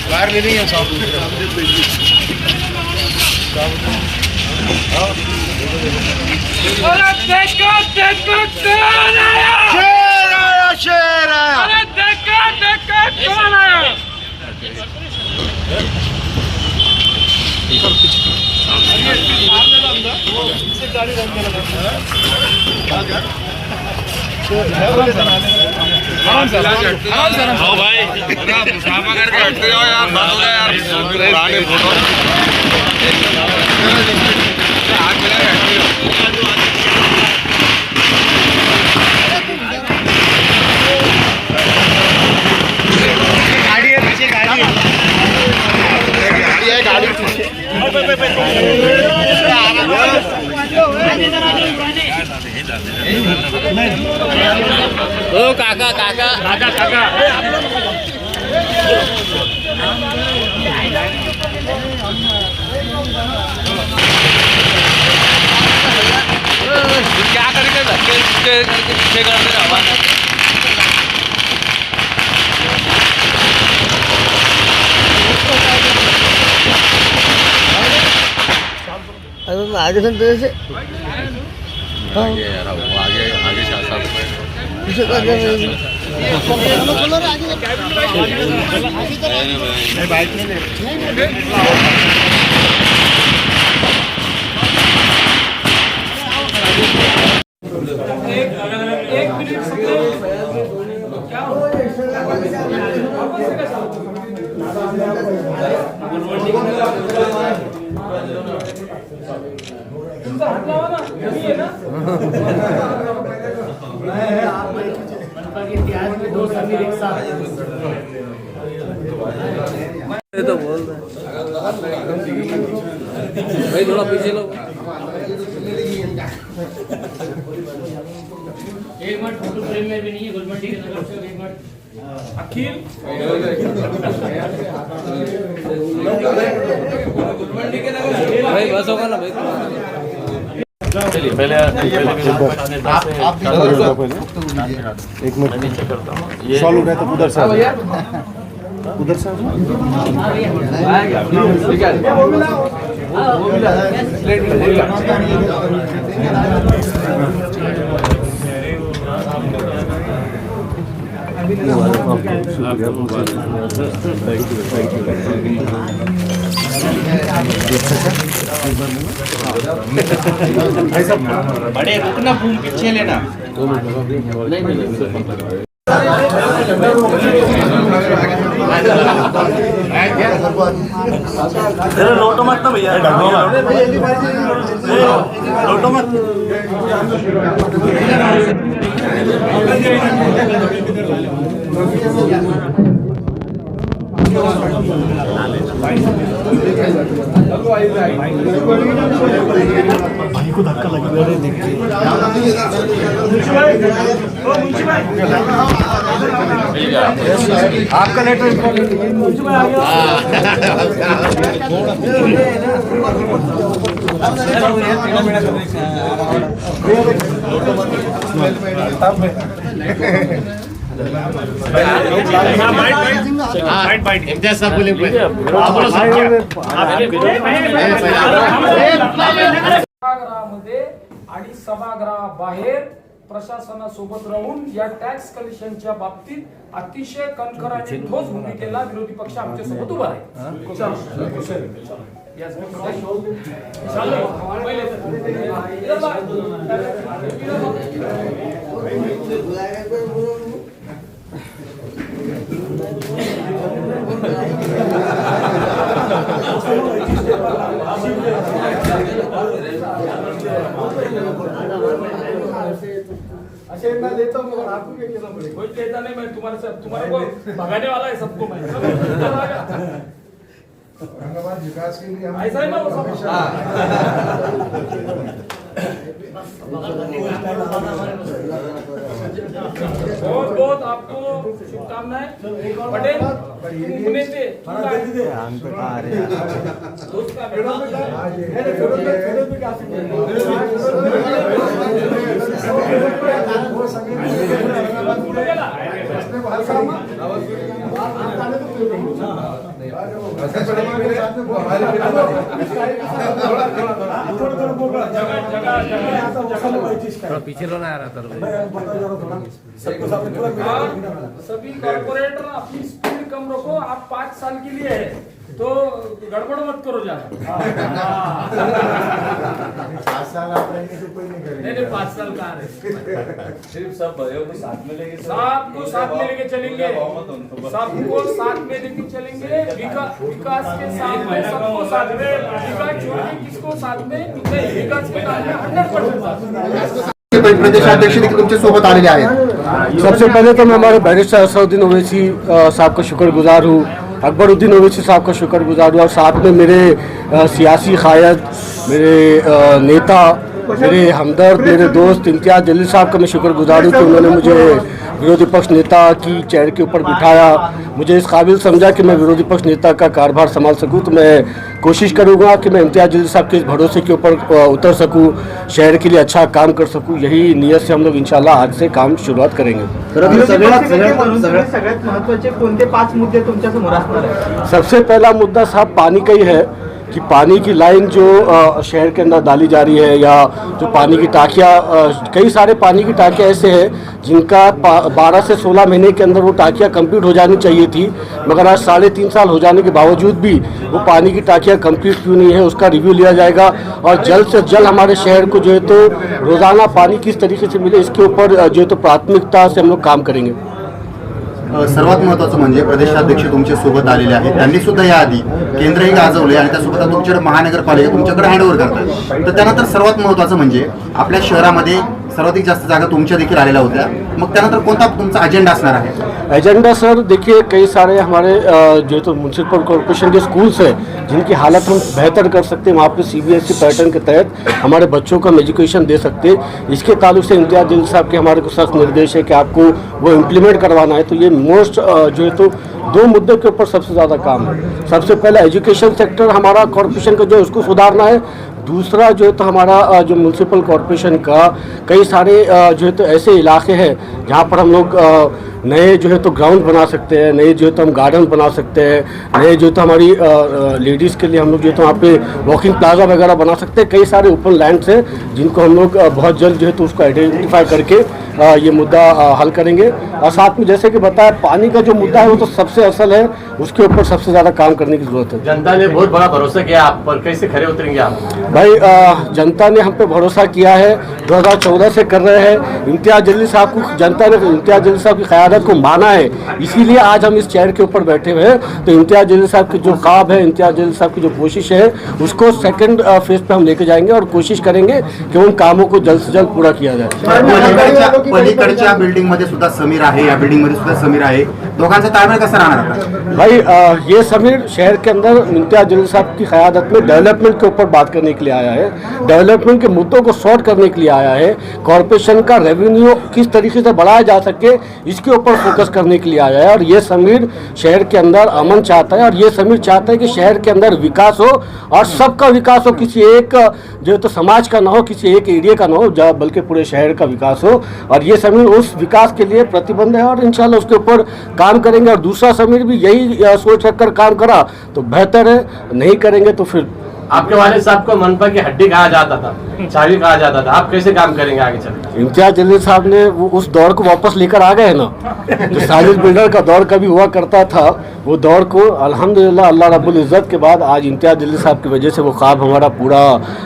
बाहर ले रही है सब देखो देखो कौन आया, शेर आया, शेर आया। अरे देखो देखो कौन आया। भाई मुसाफा करके हटते जाओ यार, बात हो गया यार, पुराने फोटो हाथ मिला के हटते जाओ। गाड़ी है पीछे, गाड़ी है, गाड़ी पीछे। ओ काका काका काका काका क्या करेंगे, धक्के पीछे कर दे रहा। आगे से आगे यार, वो आगे आगे शासन तो बोल रहे भाई, थोड़ा पीछे लो। एक मिनट फोटो फ्रेम में भी नहीं है गुलमंडी के नगर से। एक मिनट अखिल भाई बस होगा ना भाई। चलिए पहले आप एक मिनट नीचे करता हूँ। सॉल्व हो गया तो उधर से उधर से बड़े रुकना, फूल पीछे लेना। लोटो मत ना भैया, लोटो मत। भाई को धक्का लग गया देख के। आपका नेटवर्क सभागृहामध्ये आणि सभागृहाबाहेर प्रशासनासोबत राहून या टॅक्स कलेक्शनच्या बाबतीत अतिशय कणखर आणि ठोस भूमिकेला विरोधी पक्ष आमच्या सोबत उभा आहे. देतो कोई कहता नहीं मैं तुम्हारे को भगाने वाला है सबको मैं औरंगाबाद विकास के लिए हम ऐसा ही ना वो सब बहुत बहुत आपको शुभकामनाएं पटेल पुणे से दोस्त का थोड़ा पीछे लो ना यार सभी कॉर्पोरेटर अपनी स्पीड कम रखो। आप 5 साल के लिए है तो गड़बड़ मत करो ज्यादा। 5 साल आप रहेंगे तो कोई नहीं करेंगे। नहीं 5 साल का है सिर्फ सब भाइयों को साथ में लेके सबको साथ में लेके चलेंगे, सबको साथ में लेके चलेंगे। विकास के साथ में सबको साथ में, विकास छोड़ के किसको साथ में नहीं, विकास के साथ में 100% साथ में। प्रदेशाध्यक्ष देखील तुमच्या सोबत आलेले आहेत। सबसे पहले तो मैं हमारे बैरिस्टर असदुद्दीन ओवैसी साहब का शुक्रगुजार हूँ, अकबरुद्दीन ओवैसी साहब का शुक्रगुजार हूँ, और साथ में मेरे सियासी कायद, मेरे नेता, मेरे हमदर्द, मेरे दोस्त इम्तियाज़ जलील साहब का मैं शुक्रगुजार हूँ कि उन्होंने मुझे विरोधी पक्ष नेता की चेयर के ऊपर बिठाया, मुझे इस काबिल समझा कि मैं विरोधी पक्ष नेता का कार्यभार संभाल सकूं। तो मैं कोशिश करूंगा कि मैं इम्तियाज़ जलील साहब के इस भरोसे के ऊपर उतर सकूं, शहर के लिए अच्छा काम कर सकूं। यही नीयत से हम लोग इंशाल्लाह आज से काम शुरुआत करेंगे। सगळ्यात महत्त्वाचे कोणते 5 मुद्दे तुमच्या समोर असणार आहेत? सबसे पहला मुद्दा साहब पानी का ही है कि पानी की लाइन जो शहर के अंदर डाली जा रही है, या जो पानी की टाँकियाँ, कई सारे पानी की टाँकियाँ ऐसे हैं जिनका 12 से 16 महीने के अंदर वो टाँकियाँ कंप्लीट हो जानी चाहिए थी, मगर आज 3.5 साल हो जाने के बावजूद भी वो पानी की टाँकियाँ कंप्लीट क्यों नहीं है, उसका रिव्यू लिया जाएगा। और जल्द से जल्द हमारे शहर को जो है तो रोज़ाना पानी किस तरीके से मिले, इसके ऊपर जो है तो प्राथमिकता से हम लोग काम करेंगे। सर्वात महत्त्वाचं म्हणजे प्रदेशाध्यक्ष तुमच्या सोबत आलेले आहेत, त्यांनी सुद्धा याआधी केंद्रही गाजवले आणि त्यासोबत आता तुमच्याकडे महानगरपालिका तुमच्याकडे हँडओव्हर करतात। तर त्यानंतर सर्वात महत्त्वाचं म्हणजे आपल्या शहरामध्ये सर्वाधिक जास्त जागा तुमच्या देखील आलेल्या होत्या, मग त्यानंतर कोणता तुमचा अजेंडा असणार आहे? एजेंडा सर देखिए, कई सारे हमारे जो तो म्यूनसिपल कॉरपोरेशन के स्कूल्स हैं जिनकी हालत हम बेहतर कर सकते हैं, वहाँ पे CBSE पैटर्न के तहत हमारे बच्चों को हम एजुकेशन दे सकते हैं। इसके ताल्लुक से इम्तियाज़ जलील साहब के हमारे को सख्त निर्देश है कि आपको वो इम्प्लीमेंट करवाना है। तो ये मोस्ट जो है तो 2 मुद्दों के ऊपर सबसे ज़्यादा काम है। सबसे पहले एजुकेशन सेक्टर हमारा कॉरपोरेशन का जो है उसको सुधारना है। दूसरा जो है तो हमारा जो म्यूनसिपल कॉरपोरेशन का कई सारे जो है तो ऐसे इलाके हैं जहाँ पर हम लोग नए जो है तो ग्राउंड बना सकते हैं, नए जो है तो हम गार्डन बना सकते हैं, नए जो है तो हमारी लेडीज़ के लिए हम लोग जो है तो वहाँ पे वॉकिंग प्लाजा वगैरह बना सकते हैं। कई सारे ओपन लैंड्स हैं जिनको हम लोग बहुत जल्द जो है तो उसको आइडेंटिफाई करके ये मुद्दा हल करेंगे। और साथ में जैसे कि बताया, पानी का जो मुद्दा है वो तो सबसे असल है, उसके ऊपर सबसे ज़्यादा काम करने की ज़रूरत है। जनता ने बहुत बड़ा भरोसा किया आप पर, कैसे खड़े उतरेंगे आप? भाई जनता ने हम पे भरोसा किया है, 2014 से कर रहे हैं। इम्तियाज़ जलील साहब को जनता ने इम्तियाज़ जलील साहब की क़यादत को माना है, इसीलिए आज हम इस चेयर के ऊपर बैठे हुए हैं। तो इम्तियाज़ जलील साहब की जो ख्वाब है, इम्तियाज़ जलील साहब की जो कोशिश है, उसको सेकंड फेज पे हम लेके जाएंगे और कोशिश करेंगे कि उन कामों को जल्द से जल्द पूरा किया जाए। पलीकडच्या बिल्डिंग मध्ये सुद्धा समीर आहे, या बिल्डिंग मध्ये सुद्धा समीर आहे, दोघांचा ताळमेळ कसा राहणार आता? भाई ये समीर शहर के अंदर इम्तियाज़ जलील साहब की क़यादत में डेवलपमेंट के ऊपर बात करने के लिए आया है, डेवलपमेंट के मुद्दों को सॉर्ट करने के लिए आया है, कॉरपोरेशन का रेवेन्यू किस तरीके से बढ़ाया जा सके इसके ऊपर फोकस करने के लिए आया है। और ये समीर शहर के अंदर अमन चाहता है, और ये समीर चाहता है कि शहर के अंदर विकास हो और सबका विकास हो, किसी एक जो तो समाज का ना हो, किसी एक एरिया का ना हो, बल्कि पूरे शहर का विकास हो। और ये समीर उस विकास के लिए प्रतिबद्ध है और इंशाल्लाह उसके ऊपर काम करेंगे। और दूसरा समीर भी यही सोच रखकर काम करा तो बेहतर है, नहीं करेंगे तो फिर। आपके वालिद साहब को मनपा की हड्डी कहा जाता था, चाबी कहा जाता था, आप कैसे काम करेंगे आगे चल? इम्तियाज़ जलील साहब ने वो उस दौर को वापस लेकर आ गए ना, जो साजिद बिल्डर का दौर कभी हुआ करता था, वो दौर को अल्हम्दुलिल्लाह अल्लाह रब्बुल इज़्ज़त के बाद आज इम्तियाज़ जलील साहब की वजह से वो ख्वाब हमारा पूरा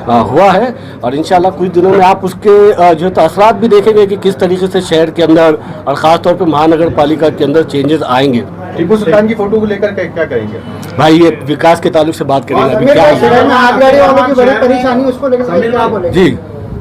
हुआ है। और इंशाल्लाह कुछ दिनों में आप उसके जो तो असरात भी देखेंगे कि किस तरीके से शहर के अंदर और ख़ास तौर पर महानगर पालिका के अंदर चेंजेस आएंगे। टीपू सुल्तान की फोटो को लेकर क्या करेंगे भाई? ये विकास के ताल्लुक से बात करेंगे अभी क्या आग लड़ी वालों की बड़ी परेशानी, उसको लेकर क्या बोलेंगे? जी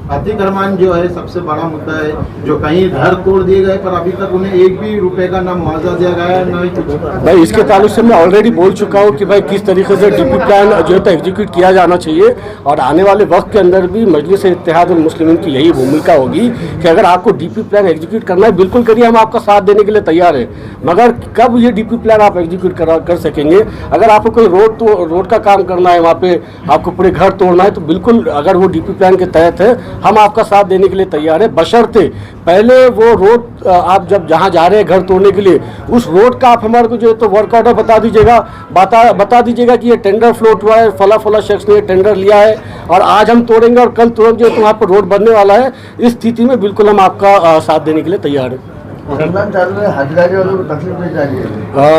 अतिक्रमण जो है सबसे बड़ा मुद्दा है, जो कहीं घर तोड़ दिए गए पर अभी तक उन्हें एक भी रुपए का ना मुआवजा दिया गया है ना ही कुछ। भाई इसके ताल्लुक से मैं ऑलरेडी बोल चुका हूँ कि भाई किस तरीके से डीपी प्लान जो है एग्जीक्यूट किया जाना चाहिए, और आने वाले वक्त के अंदर भी मजलिस इत्तेहादुल मुस्लिमीन की यही भूमिका होगी कि अगर आपको डीपी प्लान एग्जीक्यूट करना है बिल्कुल करिए, हम आपका साथ देने के लिए तैयार है। मगर कब ये डीपी प्लान आप एग्जीक्यूट कर सकेंगे? अगर आपको कोई रोड का काम करना है, वहाँ पे आपको पूरे घर तोड़ना है, तो बिल्कुल अगर वो डीपी प्लान के तहत है हम आपका साथ देने के लिए तैयार है, बशर्ते पहले वो रोड आप जब जहाँ जा रहे हैं घर तोड़ने के लिए उस रोड का आप हमारे को जो है तो वर्क ऑर्डर बता दीजिएगा कि ये टेंडर फ्लोट हुआ है, फला शख्स ने टेंडर लिया है और आज हम तोड़ेंगे और कल तुरंत जो है तो वहाँ पर रोड बनने वाला है। इस स्थिति में बिल्कुल हम आपका साथ देने के लिए तैयार हैं।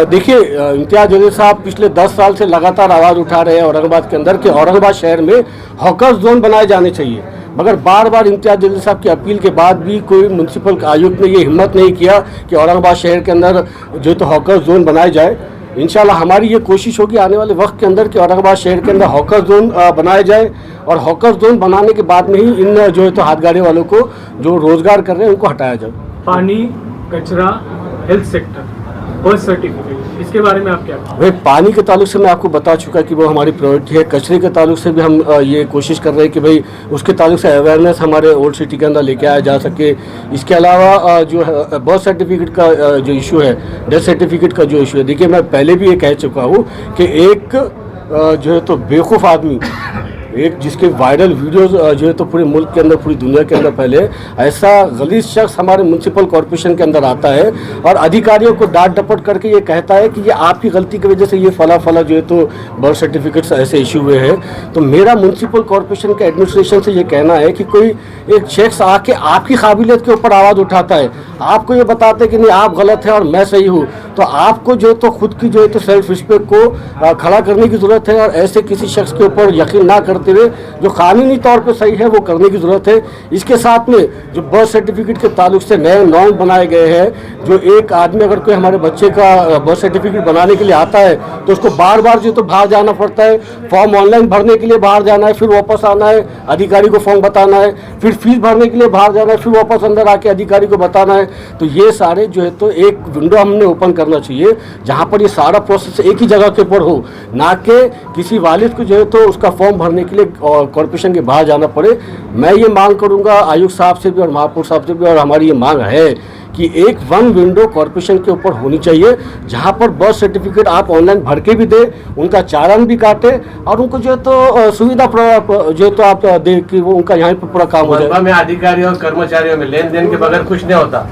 देखिए इम्तियाज जलील साहब पिछले 10 साल से लगातार आवाज़ उठा रहे हैं औरंगाबाद के अंदर कि औरंगाबाद शहर में हॉकर्स जोन बनाए जाने चाहिए, मगर बार बार इम्तियाज जलील साहब की अपील के बाद भी कोई म्यूनसिपल आयुक्त ने ये हिम्मत नहीं किया कि औरंगाबाद शहर के अंदर जो तो हॉकर्स जोन बनाए जाए। इंशाल्लाह हमारी ये कोशिश होगी आने वाले वक्त के अंदर कि औरंगाबाद शहर के अंदर हॉकर जोन बनाया जाए, और हॉकर जोन बनाने के बाद में ही इन जो है तो हाथ गाड़ी वालों को जो रोजगार कर रहे हैं उनको हटाया जाए। पानी, कचरा, हेल्थ सेक्टर, बर्थ सर्टिफिकेट, इसके बारे में आप क्या कहें? भाई पानी के ताल्लुक से मैं आपको बता चुका कि वो हमारी प्रायोरिटी है। कचरे के ताल्लुक से भी हम ये कोशिश कर रहे हैं कि भाई उसके ताल्लुक से अवेयरनेस हमारे ओल्ड सिटी के अंदर लेके आया जा सके। इसके अलावा जो है बर्थ सर्टिफिकेट का जो इशू है, डेथ सर्टिफिकेट का जो इशू है, देखिए मैं पहले भी ये कह चुका हूँ कि एक जो है तो बेवकूफ़ आदमी, एक जिसके वायरल वीडियोस जो है तो पूरे मुल्क के अंदर, पूरी दुनिया के अंदर फैले, ऐसा गलीज शख्स हमारे म्यूनसिपल कॉर्पोरेशन के अंदर आता है और अधिकारियों को डांट डपट करके ये कहता है कि ये आपकी गलती की वजह से ये फला जो है तो बर्थ सर्टिफिकेट्स ऐसे इशू हुए हैं। तो मेरा म्यूनसिपल कॉर्पोरेशन के एडमिनिस्ट्रेशन से ये कहना है कि कोई एक शख्स आके आपकी काबिलियत के ऊपर आवाज़ उठाता है, आपको ये बताते हैं कि नहीं आप गलत है और मैं सही हूँ, तो आपको जो है तो खुद की जो है तो सेल्फ रिस्पेक्ट को खड़ा करने की ज़रूरत है और ऐसे किसी शख्स के ऊपर यकीन ना करते हुए जो कानूनी तौर पे सही है वो करने की ज़रूरत है। इसके साथ में जो बर्थ सर्टिफिकेट के ताल्लुक से नए नॉर्म बनाए गए हैं, जो एक आदमी अगर कोई हमारे बच्चे का बर्थ सर्टिफिकेट बनाने के लिए आता है तो उसको बार बार जो तो बाहर जाना पड़ता है, फॉर्म ऑनलाइन भरने के लिए बाहर जाना है, फिर वापस आना है, अधिकारी को फॉर्म बताना है, फिर फीस भरने के लिए बाहर जाना है, फिर वापस अंदर आके अधिकारी को बताना है। तो ये सारे जो है तो एक विंडो हमने ओपन करना चाहिए जहाँ पर ये सारा प्रोसेस एक ही जगह के ऊपर हो, ना कि किसी वालिद को जो है तो उसका फॉर्म भरने के लिए कॉर्पोरेशन के बाहर जाना पड़े। मैं ये मांग करूंगा आयुक्त साहब से भी और महापौर साहब से भी, और हमारी ये मांग है कि एक वन विंडो कॉर्पोरेशन के ऊपर होनी चाहिए जहां पर बर्थ सर्टिफिकेट आप ऑनलाइन भर के भी दे, उनका चालान भी काटे और उनको जो है तो सुविधा जो है तो आप दे कि वो उनका यहाँ पर पूरा काम हो जाए। में अधिकारियों और कर्मचारियों में लेन देन के बगैर कुछ नहीं होता।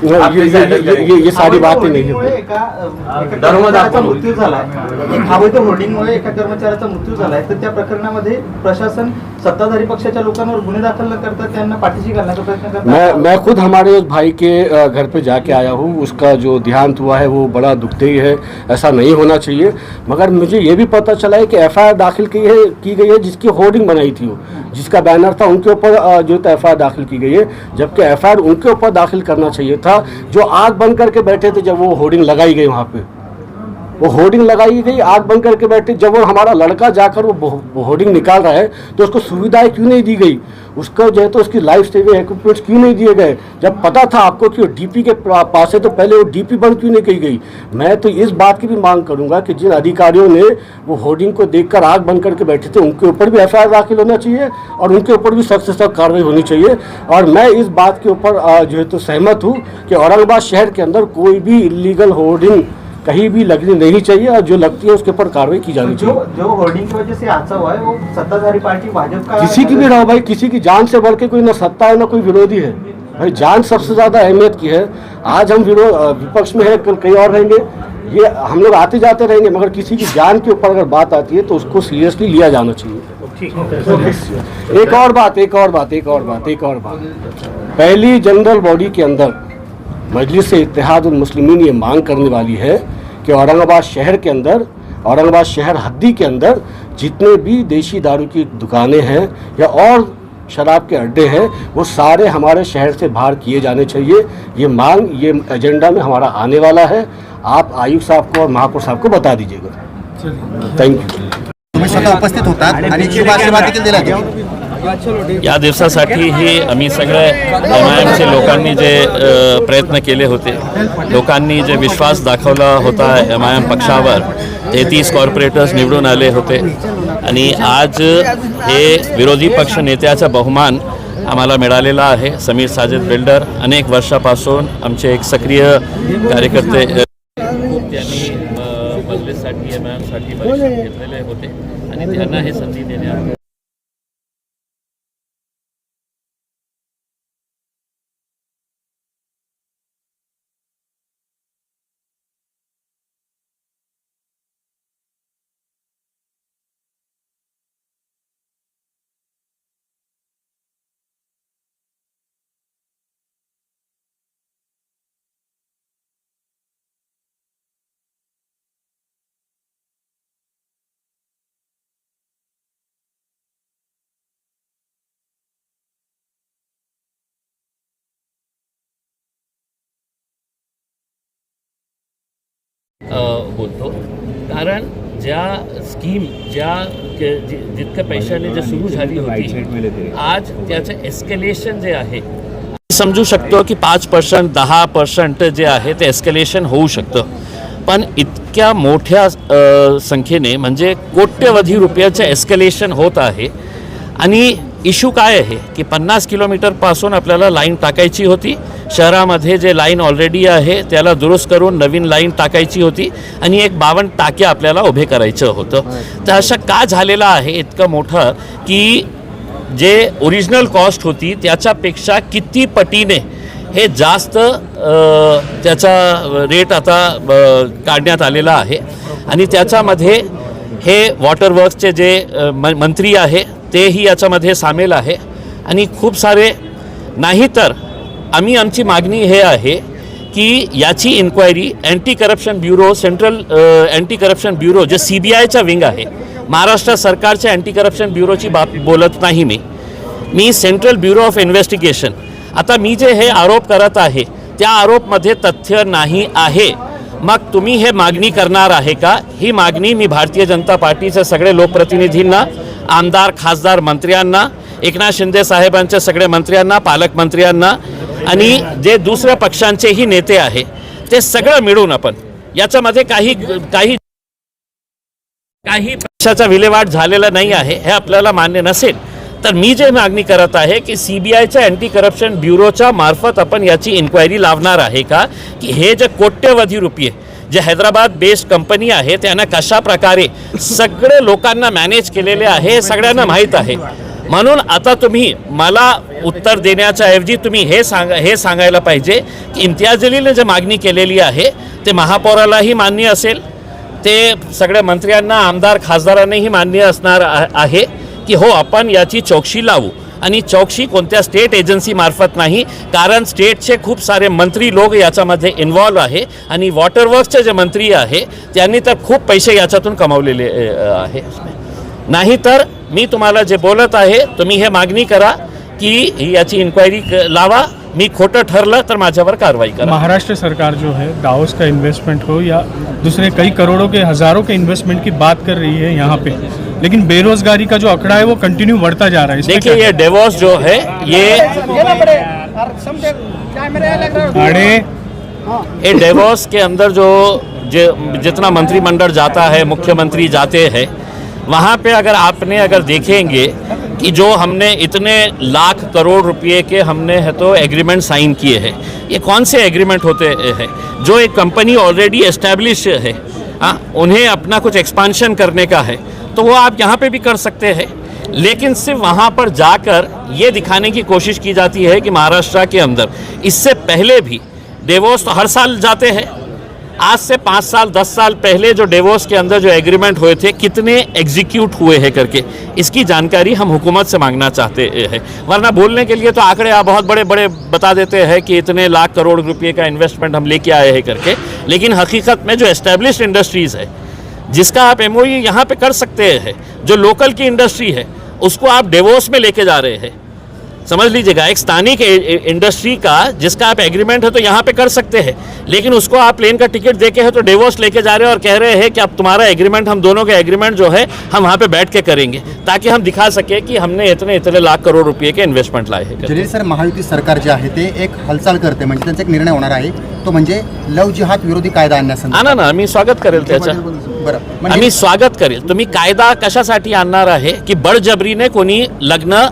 ये सारी बातें नहीं है। कर्मचाऱ्याचा मृत्यू झाला, अवैध होर्डिंगमुळे एका कर्मचाऱ्याचा मृत्यू झालाय, तर त्या प्रकरणामध्ये प्रशासन सत्ताधारी पक्षाच्या लोकांवर गुन्हे दाखल न करता त्यांना पाठीशी घालण्याचा प्रयत्न करतात। मैं खुद हमारे उस भाई के घर पे जाके आया हूँ, उसका जो देहांत हुआ है वो बड़ा दुखदेही है, ऐसा नहीं होना चाहिए। मगर मुझे ये भी पता चला है कि एफआईआर दाखिल की गई है जिसकी होर्डिंग बनाई थी, वो जिसका बैनर था उनके ऊपर जो एफआईआर दाखिल की गई है, जबकि एफआईआर उनके ऊपर दाखिल करना चाहिए था जो आग बंद करके बैठे थे जब वो होर्डिंग लगाई गई। वहाँ पे वो होर्डिंग लगाई गई, आग बंद करके बैठे, जब वो हमारा लड़का जाकर वो होर्डिंग निकाल रहा है तो उसको सुविधाएं क्यों नहीं दी गई, उसको जो है तो उसकी लाइफ सेविंग इक्विपमेंट्स क्यों नहीं दिए गए, जब पता था आपको कि वो डीपी के पास है तो पहले वो डीपी बंद क्यों नहीं की गई। मैं तो इस बात की भी मांग करूंगा कि जिन अधिकारियों ने वो होर्डिंग को देखकर आग बंद करके बैठे थे उनके ऊपर भी एफआईआर दाखिल होना चाहिए और उनके ऊपर भी सख्त से सख्त कार्रवाई होनी चाहिए। और मैं इस बात के ऊपर जो है तो सहमत हूँ कि औरंगाबाद शहर के अंदर कोई भी इलीगल होर्डिंग कहीं भी लगनी नहीं चाहिए और जो लगती है उसके ऊपर कार्रवाई की जानी चाहिए। जो होर्डिंग की वजह से हादसा हुआ है वो सत्ताधारी पार्टी भाजपा का, किसी की भी रहो भाई, किसी की जान से बढ़ के कोई ना सत्ता है ना कोई विरोधी है भाई, जान सबसे ज्यादा अहमियत की है। आज हम विपक्ष में है, कल कहीं और रहेंगे, ये हम लोग आते जाते रहेंगे, मगर किसी की जान के ऊपर अगर बात आती है तो उसको सीरियसली लिया जाना चाहिए। एक और बात, पहली जनरल बॉडी के अंदर मजलिस इत्तेहादुल मुस्लिमीन ये मांग करने वाली है कि औरंगाबाद शहर के अंदर, औरंगाबाद शहर हद्दी के अंदर जितने भी देशी दारू की दुकानें हैं या और शराब के अड्डे हैं वो सारे हमारे शहर से बाहर किए जाने चाहिए। ये मांग, ये एजेंडा में हमारा आने वाला है, आप आयुक्त साहब को और महापौर साहब को बता दीजिएगा। Thank you. तुम्ही स्वतः उपस्थित होतात आणि शुभ आशीर्वाद देखील दिला गेला। या दिवसासाठी आम्ही सगळे MIMचे लोकांनी जे प्रयत्न केले होते, लोकांनी जे विश्वास दाखवला होता MIM पक्षावर, 33 कॉर्पोरेटर्स निवडून आले होते आणि आज हे विरोधी पक्ष नेत्याचा बहुमान आम्हाला मिळालेला आहे. समीर साजिद बिल्डर अनेक वर्षापासून आमचे एक सक्रिय कार्यकर्ते, खूप त्यांनी मजलिससाठी MIMसाठी परिश्रम घेतलेले होते आणि त्यांना हे संधी देण्यात बोलतो. कारण ज्या स्कीम जितक्या पैशाने जे सुरू झाली होती, आज त्याचं एस्केलेशन जे आहे, समजू शकतो की 5% 10% जे आहे ते एस्केलेशन होऊ शकतं, पण इतक्या मोठ्या संख्येने म्हणजे कोट्यवधी रुपयाचं एस्केलेशन होत आहे. आणि इश्यू काय आहे की 50 किलोमीटरपासून आपल्याला लाईन टाकायची होती, शहरामध्ये जे लाईन ऑलरेडी आहे त्याला दुरुस्त करून नवीन लाईन टाकायची होती आणि एक 52 टाक्या आपल्याला उभे करायचं होतं. तर असं का झालेलं आहे इतकं मोठं की जे ओरिजिनल कॉस्ट होती त्याच्यापेक्षा किती पटीने हे जास्त त्याचा रेट आता काढण्यात आलेला आहे. आणि त्याच्यामध्ये हे वॉटर वर्क्सचे जे मंत्री आहे तेही याच्यामध्ये सामील आहे आणि खूप सारे. नाही तर आमची मागणी हे आहे की याची inquiry anti corruption bureau, central anti corruption bureau जे CBIचा विंग आहे, महाराष्ट्र सरकारच्या अँटी करप्शन ब्युरोची बोलत नाही मी सेंट्रल ब्युरो ऑफ इन्व्हेस्टिगेशन. आता मी जे हे आरोप करत आहे त्या आरोपमध्ये तथ्य नाही आहे, मग तुम्ही हे मागणी करणार आहे का? ही मागणी मी भारतीय जनता पार्टीचे सगळे लोकप्रतिनिधींना, आमदार, खासदार, मंत्र्यांना, एकनाथ शिंदे साहेबांच्या सगळे मंत्र्यांना, पालकमंत्र्यांना आणि जे दुसऱ्या पक्षांचेही नेते आहे ते सगळं मिळून आपण याच्यामध्ये काही पक्षाचा विल्हेवाट झालेला नाही आहे हे आपल्याला मान्य नसेल तर मी जे मागणी करत आहे की CBIच्या अँटी करप्शन ब्युरोच्या मार्फत आपण याची इन्क्वायरी लावणार आहे का की हे जे कोट्यवधी रुपये जे हैदराबाद बेस्ड कंपनी आहे त्यानं कशा प्रकारे सगळे लोकांना मॅनेज केलेले आहे हे सगळ्यांना माहीत आहे. म्हणून आता तुम्ही मला उत्तर देण्याच्या ऐवजी तुम्ही हे सांगायला पाहिजे की इम्तियाज जलीलने जे मागणी केलेली आहे ते महापौरालाही मान्य असेल, ते सगळ्या मंत्र्यांना, आमदार, खासदारांनाही मान्य असणार आहे की हो आपण याची चौकशी लावू. आणि चौकशी कोणत्या स्टेट एजन्सी मार्फत नाही, कारण स्टेटचे खूप सारे मंत्री लोक याच्यामध्ये इन्व्हॉल्व आहे आणि वॉटर वर्क्सचे जे मंत्री आहे त्यांनी तर खूप पैसे याच्यातून कमावलेले आहे. नाही तर मी तुम्हाला जे बोलत आहे तुम्ही हे मागणी करा की याची इन्क्वायरी लावा, मी खोटं ठरलं तर माझ्यावर कारवाई करा. महाराष्ट्र सरकार जो है दावोस का इन्वेस्टमेंट हो या दूसरे कई करोड़ों के हज़ारों के इन्वेस्टमेंट की बात कर रही है यहाँ पे, लेकिन बेरोजगारी का जो आंकड़ा है वो कंटिन्यू बढ़ता जा रहा है. देखिए ये डेवोस जो है ये डेवोस के अंदर जितना मंत्रिमंडल जाता है, मुख्यमंत्री जाते हैं, वहाँ पे अगर देखेंगे कि जो हमने इतने लाख करोड़ रुपए के हमने है तो एग्रीमेंट साइन किए हैं, ये कौन से एग्रीमेंट होते हैं? जो एक कंपनी ऑलरेडी एस्टेब्लिश है, उन्हें अपना कुछ एक्सपांशन करने का है तो वो आप यहाँ पे भी कर सकते हैं, लेकिन सिर्फ वहाँ पर जाकर ये दिखाने की कोशिश की जाती है कि महाराष्ट्र के अंदर इससे पहले भी डेवोस तो हर साल जाते हैं, आज से 5 साल 10 साल पहले जो डेवोस के अंदर जो एग्रीमेंट हुए थे कितने एग्जीक्यूट हुए हैं करके इसकी जानकारी हम हुकूमत से मांगना चाहते हैं. वरना बोलने के लिए तो आंकड़े आप बहुत बड़े बड़े बता देते हैं कि इतने लाख करोड़ रुपए का इन्वेस्टमेंट हम लेके आए हैं करके, लेकिन हकीकत में जो एस्टेब्लिश्ड इंडस्ट्रीज़ है जिसका आप MOU यहाँ पे कर सकते हैं, जो लोकल की इंडस्ट्री है उसको आप डेवोस में लेके जा रहे हैं. समझ लीजिएगा, एक स्थानिक इंडस्ट्री का जिसका आप एग्रीमेंट है तो यहाँ पे कर सकते हैं, लेकिन उसको आप प्लेन का टिकट देके है तो डिवोर्स लेके जा रहे हैं और कह रहे हैं कि अब तुम्हारा एग्रीमेंट, हम दोनों के एग्रीमेंट जो है हम वहाँ पे बैठ के करेंगे, ताकि हम दिखा सके की हमने इतने लाख करोड़ रुपये के इन्व्हेस्टमेंट लाए हैं. जलील सर, महायुती सरकार जे आहे ते एक हालचाल करते, म्हणजे त्यांचा एक निर्णय होणार आहे, तो म्हणजे लव जिहाद विरोधी कायदा आणण्यासंदर्भात. ना आम्ही स्वागत करेल त्याचं. बरं, आम्ही स्वागत करेल. तुम्ही कायदा कशासाठी आणणार आहे की बळजबरीने कोणी लग्न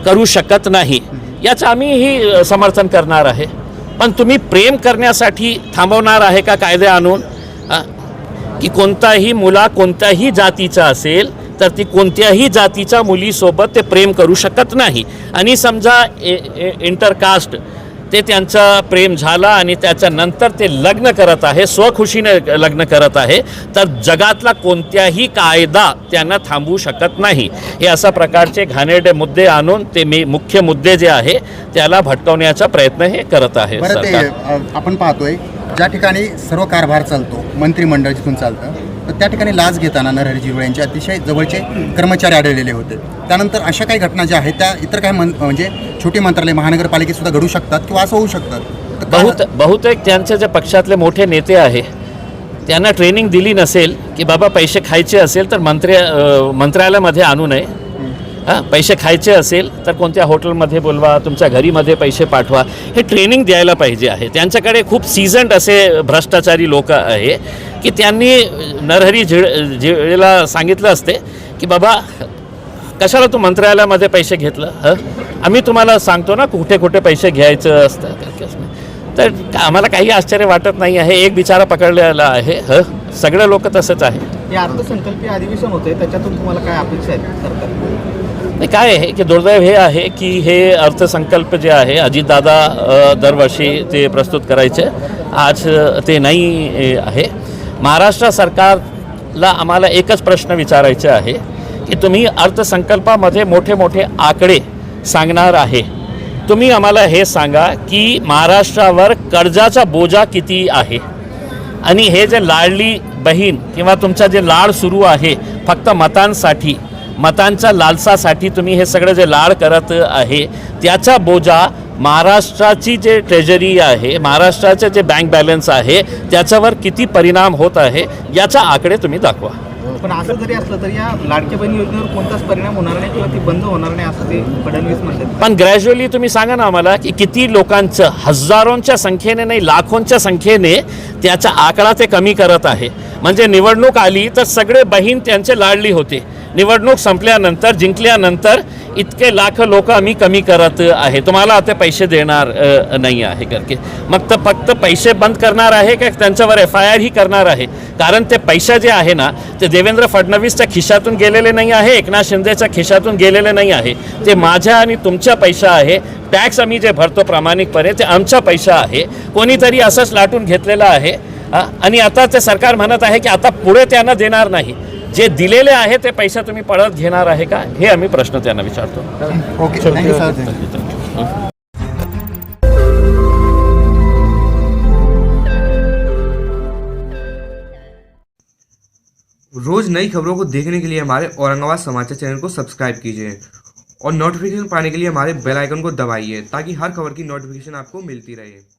करू शकत नाही, याचं आम्हीही समर्थन करणार आहे. पण तुम्ही प्रेम करण्यासाठी थांबवणार आहे का कायदे आणून? की कोणताही मुला कोणत्याही जातीचा असेल तर ती कोणत्याही जातीच्या मुलीसोबत ते प्रेम करू शकत नाही. आणि समजा इंटरकास्ट ते त्यांचं प्रेम झालं आणि त्याच्यानंतर ते लग्न करत आहे, स्वखुशीने लग्न करत आहे, तर जगातला कोणत्याही कायदा त्यांना थांबवू शकत नाही. हे अशा प्रकारचे घाणेरडे मुद्दे आणून ते मुख्य मुद्दे जे आहे त्याला भटकवण्याचा प्रयत्न हे करत आहे बरं, ते सरकार. आपण पाहतोय ज्या ठिकाणी सर्व कारभार चालतो, मंत्रिमंडळ जिथून चालतं, तर त्या ठिकाणी लाच घेताना नरहरी झिरवळ यांचे अतिशय जवळचे कर्मचारी आढळलेले होते. त्यानंतर अशा काही घटना ज्या आहेत त्या इतर काही म्हणजे छोटी मंत्रालय महानगरपालिकेत सुद्धा घडू शकतात किंवा असं होऊ शकतात. बहुतेक त्यांचे जे पक्षातले मोठे नेते आहे त्यांना ट्रेनिंग दिली नसेल की बाबा पैसे खायचे असेल तर मंत्रालयामध्ये आणू नये. पैसे खायचे असेल तर कोणत्या हॉटेलमध्ये बोलवा, तुमच्या घरीमध्ये पैसे पाठवा, हे ट्रेनिंग द्यायला पाहिजे आहे. त्यांच्याकडे खूप सीझन्ड असे भ्रष्टाचारी लोक आहे की त्यांनी नरहरी झिरवळला सांगितलं असते की बाबा कशाला तू मंत्रालयामध्ये पैसे घेतलं, आम्ही तुम्हाला सांगतो ना कुठे कुठे पैसे घ्यायचं असतं. तर आम्हाला काही आश्चर्य वाटत नाही आहे. एक बिचारा पकडलेला आहे, सगळे लोक तसंच आहे. हे अर्थसंकल्पीय अधिवेशन होते, त्याच्यातून तुम्हाला काय अपेक्षा आहेत सरकार? नाही, काय आहे की दुर्दैव हे आहे की हे अर्थसंकल्प जे आहे अजितदादा दरवर्षी ते प्रस्तुत करायचे, आज ते नाही आहे. महाराष्ट्र सरकारला आम्हाला एकच प्रश्न विचारायचे आहे की तुम्ही अर्थसंकल्पामध्ये मोठे मोठे आकडे सांगणार आहे, तुम्ही आम्हाला हे सांगा की महाराष्ट्रावर कर्जाचा बोजा किती आहे. आणि हे जे लाडली बहीण किंवा तुमचा जे लाड सुरू आहे फक्त मतांसाठी, मतांच्या लालसासाठी तुम्ही हे सगळं जे लाड करत आहे त्याचा बोजा महाराष्ट्राची जे ट्रेजरी आहे, महाराष्ट्राचे जे बँक बॅलन्स आहे त्याच्यावर किती परिणाम होत आहे याचा आकडे तुम्ही दाखवा. पण असं जरी असलं तरी या लाडक्या बहीण योजनेवर कोणताच परिणाम होणार नाही किंवा ती बंद होणार नाही असं ते फडणवीस म्हणतात. पण ग्रॅज्युअली तुम्ही सांगा ना आम्हाला की किती लोकांचं, हजारोंच्या संख्येने नाही लाखोंच्या संख्येने त्याचा आकडा ते कमी करत आहे. म्हणजे निवडणूक आली तर सगळे बहीण त्यांचे लाडली होते, निवडणूक संपल्यानंतर जिंकल्यानंतर इतके लाख लोक आम्ही कमी करत आहे, तुम्हाला आता पैसे देणार नाही आहे करके. मग तर फक्त पैसे बंद करणार आहे का त्यांच्यावर FIR ही करणार आहे? कारण ते पैसे जे आहे ना ते देवेंद्र फडणवीसच्या खिशातून गेलेले नाही आहे, एकनाथ शिंदेच्या खिशातून गेलेले नाही आहे, ते माझ्या आणि तुमचा पैसा आहे. टॅक्स आम्ही जे भरतो प्रामाणिकपणे ते आमचा पैसा आहे, कोणीतरी असंच लाटून घेतलेला आहे. आणि आता ते सरकार म्हणत आहे की आता पुढे त्यांना देणार नाही. जे दिलेले आहे ते पैसा तुम्ही परत घेणार आहे का, हे आम्ही प्रश्न त्यांना विचारतो. Okay, thank you sir. रोज नई खबरों को देखने के लिए हमारे औरंगाबाद समाचार चैनल को सब्सक्राइब कीजिए और नोटिफिकेशन पाने के लिए हमारे बेल आइकन को दबाइए ताकि हर खबर की नोटिफिकेशन आपको मिलती रहे.